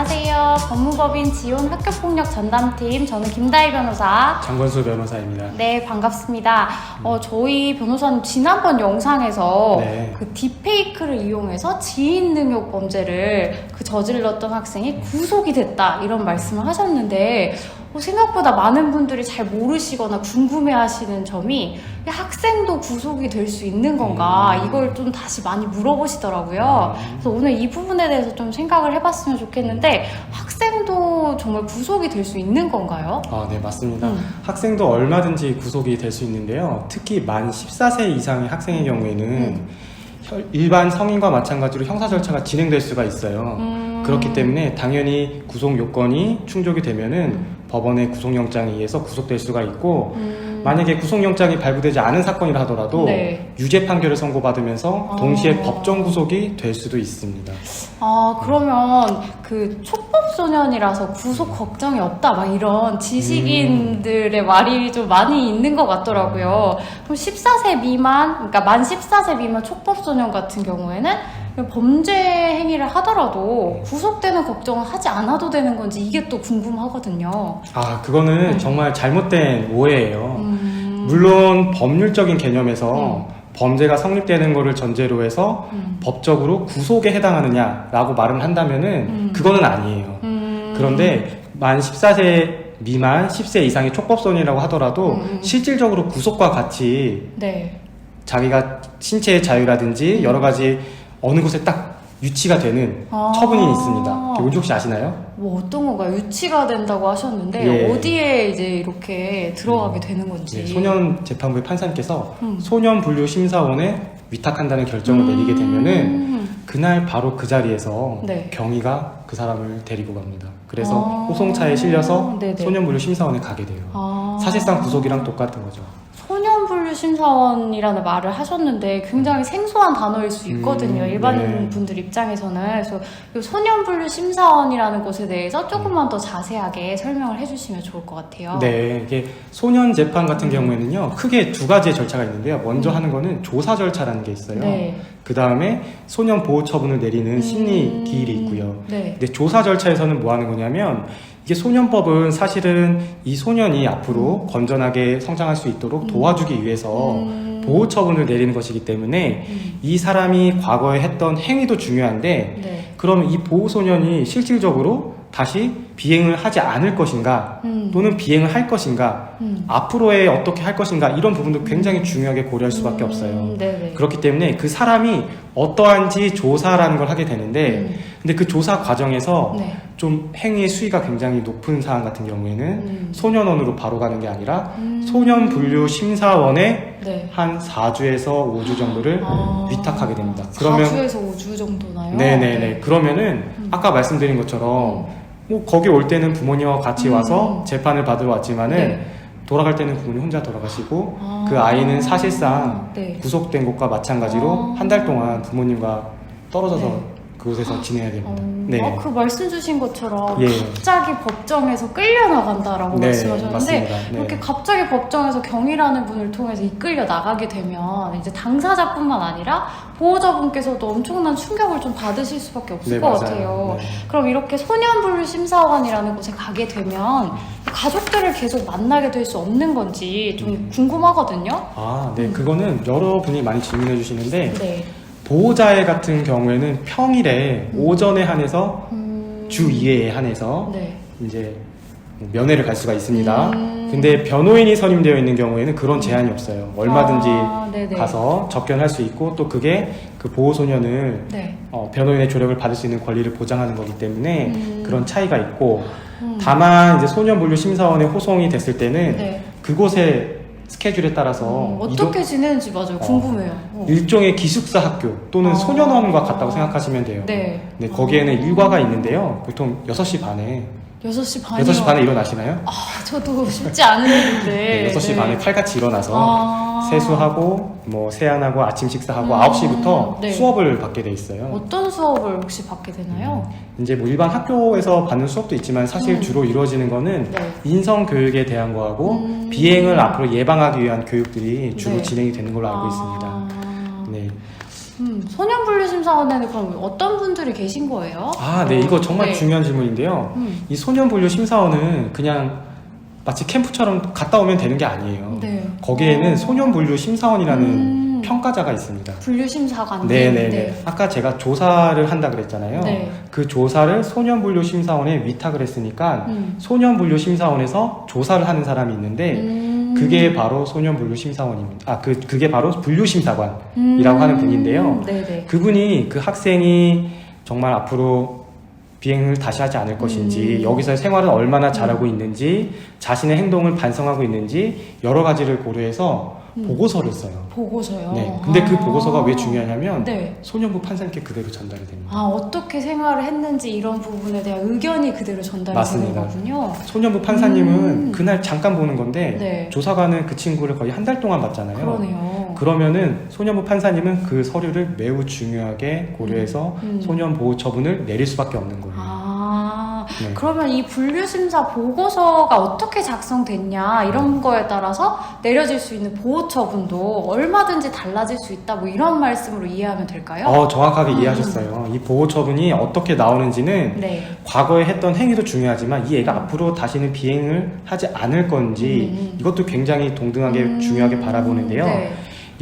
안녕하세요. 법무법인 지원 학교폭력 전담팀, 저는 김다희 변호사. 장건수 변호사입니다. 네, 반갑습니다. 저희 변호사님 지난번 영상에서 네. 그 딥페이크를 이용해서 지인 능욕 범죄를 저질렀던 학생이 구속이 됐다 이런 말씀을 하셨는데 생각보다 많은 분들이 잘 모르시거나 궁금해하시는 점이 학생도 구속이 될 수 있는 건가 이걸 좀 다시 많이 물어보시더라고요. 그래서 오늘 이 부분에 대해서 좀 생각을 해봤으면 좋겠는데 학생도 정말 구속이 될 수 있는 건가요? 네, 맞습니다. 학생도 얼마든지 구속이 될 수 있는데요. 특히 만 14세 이상의 학생의 경우에는 일반 성인과 마찬가지로 형사 절차가 진행될 수가 있어요. 그렇기 때문에 당연히 구속 요건이 충족이 되면은 법원의 구속영장에 의해서 구속될 수가 있고 만약에 구속영장이 발부되지 않은 사건이라 하더라도 네. 유죄 판결을 선고받으면서 동시에 법정 구속이 될 수도 있습니다. 그러면 그 촉법소년이라서 구속 걱정이 없다 막 이런 지식인들의 말이 좀 많이 있는 것 같더라고요. 그럼 14세 미만, 그러니까 만 14세 미만 촉법소년 같은 경우에는 범죄 행위를 하더라도 구속되는 걱정을 하지 않아도 되는 건지 이게 또 궁금하거든요. 그거는 정말 잘못된 오해예요. 물론 법률적인 개념에서 범죄가 성립되는 것을 전제로 해서 법적으로 구속에 해당하느냐라고 말을 한다면은 그거는 아니에요. 그런데 만 14세 미만 10세 이상의 촉법소년이라고 하더라도 실질적으로 구속과 같이 네. 자기가 신체의 자유라든지 여러 가지 어느 곳에 딱 유치가 되는 처분이 있습니다. 뭔지 혹시 아시나요? 뭐 어떤 건가요? 유치가 된다고 하셨는데 어디에 이제 이렇게 들어가게 되는 건지. 네, 소년재판부의 판사님께서 소년분류심사원에 위탁한다는 결정을 내리게 되면은 그날 바로 그 자리에서 경위가 그 사람을 데리고 갑니다. 그래서 호송차에 실려서 소년분류심사원에 가게 돼요. 사실상 구속이랑 똑같은 거죠. 소년분류심사원이라는 말을 하셨는데 굉장히 생소한 단어일 수 있거든요. 일반 분들 입장에서는. 그래서 이 소년분류심사원이라는 곳에 대해서 조금만 더 자세하게 설명을 해주시면 좋을 것 같아요. 네, 이게 소년재판 같은 경우에는요, 크게 두 가지의 절차가 있는데요. 먼저 하는 거는 조사 절차라는 게 있어요. 그 다음에 소년 보호 처분을 내리는 심리 기일이 있고요. 근데 조사 절차에서는 뭐 하는 거냐면 이게 소년법은 사실은 이 소년이 앞으로 건전하게 성장할 수 있도록 도와주기 위해서 보호 처분을 내리는 것이기 때문에 이 사람이 과거에 했던 행위도 중요한데 그러면 이 보호 소년이 실질적으로 다시 비행을 하지 않을 것인가 또는 비행을 할 것인가 앞으로의 어떻게 할 것인가 이런 부분도 굉장히 중요하게 고려할 수밖에 없어요. 그렇기 때문에 그 사람이 어떠한지 조사라는 걸 하게 되는데 근데 그 조사 과정에서 좀 행위의 수위가 굉장히 높은 사안 같은 경우에는 소년원으로 바로 가는 게 아니라 소년분류심사원에 한 4주에서 5주 정도를 위탁하게 됩니다. 그러면 4주에서 5주 정도나요? 네네네. 그러면은 아까 말씀드린 것처럼 뭐 거기 올 때는 부모님과 같이 와서 재판을 받으러 왔지만은 돌아갈 때는 부모님 혼자 돌아가시고 그 아이는 사실상 구속된 것과 마찬가지로 한 달 동안 부모님과 떨어져서 그곳에서 지내야 됩니다. 그 말씀 주신 것처럼 갑자기 법정에서 끌려나간다라고 말씀하셨는데 이렇게 갑자기 법정에서 경위라는 분을 통해서 이끌려 나가게 되면 이제 당사자뿐만 아니라 보호자분께서도 엄청난 충격을 좀 받으실 수밖에 없을 것 같아요. 그럼 이렇게 소년분류심사원이라는 곳에 가게 되면 가족들을 계속 만나게 될 수 없는 건지 좀 궁금하거든요. 그거는 여러분이 많이 질문해 주시는데 보호자회 같은 경우에는 평일에 오전에 한해서 주 2회에 한해서 이제 면회를 갈 수가 있습니다. 근데 변호인이 선임되어 있는 경우에는 그런 제한이 없어요. 얼마든지 가서 접견할 수 있고 또 그게 그 보호소년을 변호인의 조력을 받을 수 있는 권리를 보장하는 거기 때문에 그런 차이가 있고 다만 이제 소년분류심사원에 호송이 됐을 때는 그곳에 스케줄에 따라서 어떻게 지내는지 맞아요. 궁금해요. 일종의 기숙사 학교 또는 소년원과 같다고 생각하시면 돼요. 거기에는 일과가 있는데요. 보통 6시 반에 6시 반이요? 6시 반에 일어나시나요? 저도 쉽지 않은 일인데 6시 반에 칼같이 일어나서 세수하고 뭐 세안하고 아침 식사하고 9시부터 수업을 받게 돼 있어요. 어떤 수업을 혹시 받게 되나요? 이제 뭐 일반 학교에서 받는 수업도 있지만 사실 주로 이루어지는 거는 인성교육에 대한 거하고 비행을 앞으로 예방하기 위한 교육들이 주로 진행이 되는 걸로 알고 있습니다. 소년분류심사원 심사원에는 그럼 어떤 분들이 계신 거예요? 네, 이거 정말 네. 중요한 질문인데요. 이 소년분류 심사원은 그냥 마치 캠프처럼 갔다 오면 되는 게 아니에요. 네. 거기에는 소년분류 심사원이라는 평가자가 있습니다. 분류심사관. 네네네. 네. 아까 제가 조사를 한다 그랬잖아요. 네. 그 조사를 소년분류 심사원에 위탁을 했으니까 소년분류 심사원에서 조사를 하는 사람이 있는데 그게 바로 소년분류 심사원입니다. 그게 바로 분류심사관이라고 하는 분인데요. 네네. 그분이 그 학생이 정말 앞으로 비행을 다시 하지 않을 것인지, 여기서 생활을 얼마나 잘하고 있는지, 자신의 행동을 반성하고 있는지 여러 가지를 고려해서 보고서를 써요. 보고서요? 네. 근데 그 보고서가 왜 중요하냐면 네. 소년부 판사님께 그대로 전달이 됩니다. 어떻게 생활을 했는지 이런 부분에 대한 의견이 그대로 전달이 맞습니다. 되는 거군요. 소년부 판사님은 그날 잠깐 보는 건데 네. 조사관은 그 친구를 거의 한 달 동안 봤잖아요. 그러네요. 그러면은 소년부 판사님은 그 서류를 매우 중요하게 고려해서 소년보호 처분을 내릴 수밖에 없는 거예요. 네. 그러면 이 분류심사 보고서가 어떻게 작성됐냐 이런 거에 따라서 내려질 수 있는 보호 처분도 얼마든지 달라질 수 있다 뭐 이런 말씀으로 이해하면 될까요? 정확하게 이해하셨어요. 이 보호 처분이 어떻게 나오는지는 네. 과거에 했던 행위도 중요하지만 이 애가 앞으로 다시는 비행을 하지 않을 건지 이것도 굉장히 동등하게 중요하게 바라보는데요. 네.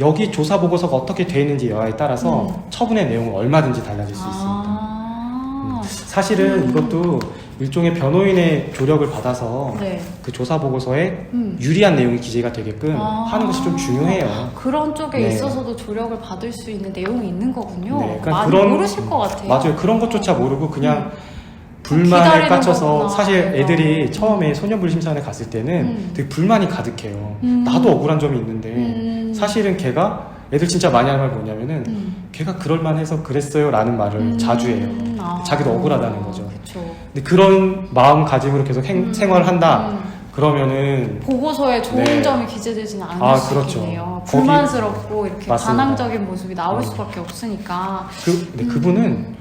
여기 조사 보고서가 어떻게 되어 있는지 여하에 따라서 처분의 내용은 얼마든지 달라질 수 있습니다. 사실은 이것도 일종의 변호인의 조력을 받아서 네. 그 조사 보고서에 유리한 내용이 기재가 되게끔 하는 것이 좀 중요해요. 그런 쪽에 네. 있어서도 조력을 받을 수 있는 내용이 있는 거군요. 네, 그러니까 많이 모르실 것 같아요. 맞아요. 그런 것조차 모르고 그냥 불만을 기다리는 까쳐서 거구나. 사실 애들이 네. 처음에 소년분류 심사원에 갔을 때는 되게 불만이 가득해요. 나도 억울한 점이 있는데 사실은 걔가 애들 진짜 많이 하는 말 뭐냐면은 걔가 그럴만해서 그랬어요 라는 말을 자주 해요. 자기도 억울하다는 거죠. 그쵸. 근데 그런 마음가짐으로 계속 생활을 한다 그러면은 보고서에 좋은 네. 점이 기재되지는 않을 수 그렇죠. 있겠네요. 거기- 불만스럽고 이렇게 맞습니다. 반항적인 모습이 나올 수밖에 없으니까. 그분은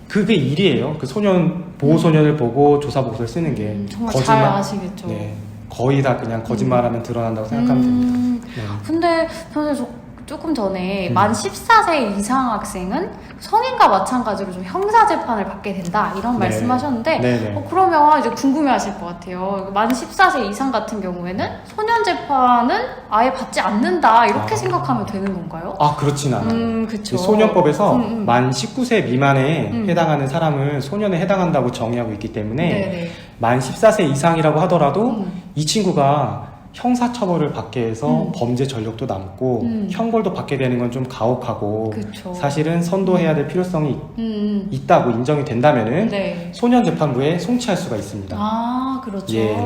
그게 일이에요. 그 소년 보호 소년을 보고 조사 보고서를 쓰는 게 정말 잘 아시겠죠. 네, 거의 다 그냥 거짓말하면 드러난다고 생각하면 됩니다. 네. 근데 선생님 조금 전에 만 14세 이상 학생은 성인과 마찬가지로 좀 형사 재판을 받게 된다 이런 네. 말씀하셨는데 네네. 그러면 이제 궁금해하실 것 같아요. 만 14세 이상 같은 경우에는 소년 재판은 아예 받지 않는다 이렇게 생각하면 되는 건가요? 그렇진 않아요. 그쵸. 소년법에서 만 19세 미만에 해당하는 사람을 소년에 해당한다고 정의하고 있기 때문에 네네. 만 14세 이상이라고 하더라도 이 친구가 형사처벌을 받게 해서 범죄 전력도 남고 형벌도 받게 되는 건 좀 가혹하고 그쵸. 사실은 선도해야 될 필요성이 있다고 인정이 된다면은 네. 소년재판부에 송치할 수가 있습니다. 그렇죠. 예.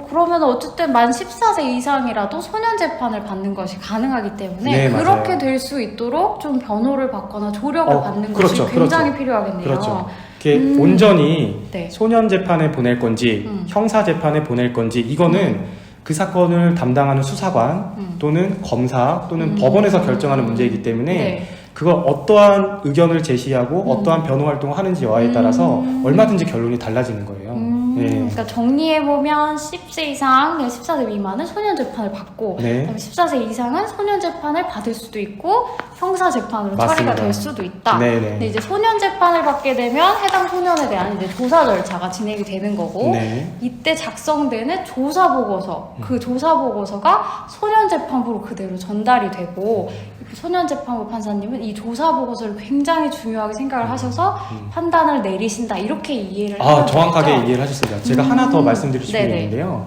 그러면 어쨌든 만 14세 이상이라도 소년 재판을 받는 것이 가능하기 때문에 네, 그렇게 맞아요. 될 수 있도록 좀 변호를 받거나 조력을 받는 그렇죠, 것이 굉장히 그렇죠. 필요하겠네요. 그렇죠. 이게 온전히 네. 소년 재판에 보낼 건지 형사 재판에 보낼 건지 이거는 그 사건을 담당하는 수사관 또는 검사 또는 법원에서 결정하는 문제이기 때문에 네. 그걸 어떠한 의견을 제시하고 어떠한 변호 활동을 하는지 여하에 따라서 얼마든지 결론이 달라지는 거예요. 예. 그러니까 정리해보면 10세 이상, 14세 미만은 소년 재판을 받고 네. 그다음에 14세 이상은 소년 재판을 받을 수도 있고 형사 재판으로 처리가 맞습니다. 될 수도 있다. 네네. 근데 이제 소년 재판을 받게 되면 해당 소년에 대한 이제 조사 절차가 진행이 되는 거고 네. 이때 작성되는 조사 보고서 그 조사 보고서가 소년 재판부로 그대로 전달이 되고 소년 재판부 판사님은 이 조사 보고서를 굉장히 중요하게 생각을 하셔서 판단을 내리신다 이렇게 이해를 하면 정확하게 되겠죠? 이해를 하셨습니다. 제가 하나 더 말씀드리고 싶은 게 네네. 있는데요.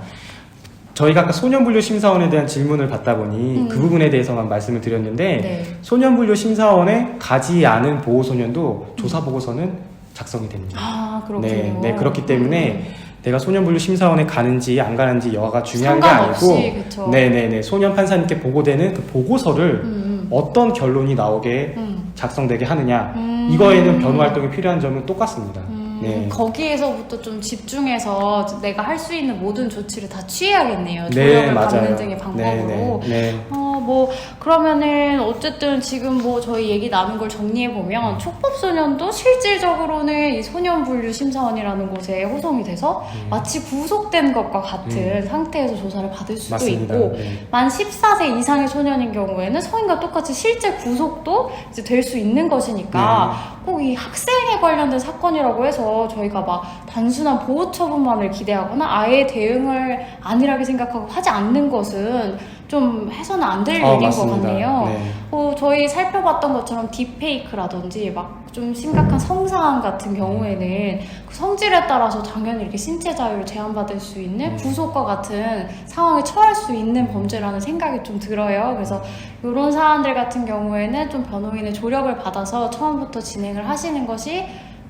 저희가 아까 소년분류 심사원에 대한 질문을 받다 보니 그 부분에 대해서만 말씀을 드렸는데 네. 소년분류 심사원에 가지 않은 보호소년도 조사 보고서는 작성이 됩니다. 그렇군요. 네, 그렇기 때문에 내가 소년분류 심사원에 가는지 안 가는지 여하가 중요한 게 상관없이, 아니고 그쵸. 네네네 소년 판사님께 보고되는 그 보고서를 어떤 결론이 나오게 작성되게 하느냐 이거에는 변호 활동이 필요한 점은 똑같습니다. 네. 거기에서부터 좀 집중해서 내가 할 수 있는 모든 조치를 다 취해야겠네요. 네, 조력을 맞아요. 받는 등의 방법으로. 네. 뭐 그러면은 어쨌든 지금 뭐 저희 얘기 나눈 걸 정리해 보면 촉법소년도 실질적으로는 이 소년분류심사원이라는 곳에 호송이 돼서 마치 구속된 것과 같은 상태에서 조사를 받을 수도 맞습니다. 있고 네. 만 14세 이상의 소년인 경우에는 성인과 똑같이 실제 구속도 이제 될 수 있는 것이니까 꼭 이 학생에 관련된 사건이라고 해서 저희가 막 단순한 보호 처분만을 기대하거나 아예 대응을 안일하게 생각하고 하지 않는 것은 좀 해서는 안 될 얘기인 것 맞습니다. 같네요. 네. 저희 살펴봤던 것처럼 딥페이크라든지 막 좀 심각한 성상황 같은 경우에는 그 성질에 따라서 당연히 이렇게 신체 자유를 제한받을 수 있는 구속과 같은 상황에 처할 수 있는 범죄라는 생각이 좀 들어요. 그래서 이런 사안들 같은 경우에는 좀 변호인의 조력을 받아서 처음부터 진행을 하시는 것이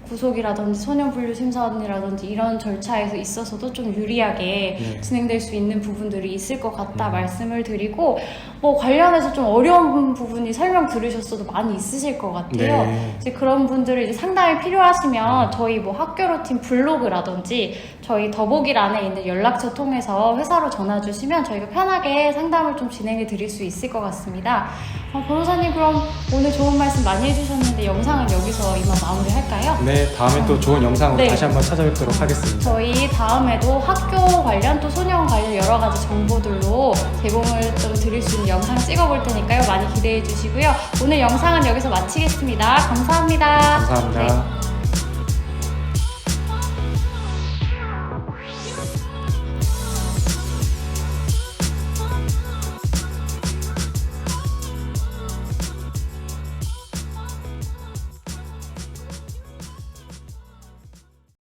구속이라든지 소년분류심사원이라든지 이런 절차에서 있어서도 좀 유리하게 진행될 수 있는 부분들이 있을 것 같다 말씀을 드리고, 뭐 관련해서 좀 어려운 부분이 설명 들으셨어도 많이 있으실 것 같아요. 네. 이제 그런 분들을 이제 상담이 필요하시면 저희 뭐 학교로팀 블로그라든지 저희 더보기란에 있는 연락처 통해서 회사로 전화 주시면 저희가 편하게 상담을 좀 진행해 드릴 수 있을 것 같습니다. 변호사님, 그럼 오늘 좋은 말씀 많이 해주셨는데 영상은 여기서 이만 마무리할까요? 네, 다음에 또 좋은 영상으로 네. 다시 한번 찾아뵙도록 하겠습니다. 저희 다음에도 학교 관련 또 소년 관련 여러 가지 정보들로 제공을 좀 드릴 수 있는 영상 찍어볼 테니까요. 많이 기대해 주시고요. 오늘 영상은 여기서 마치겠습니다. 감사합니다. 감사합니다. 네.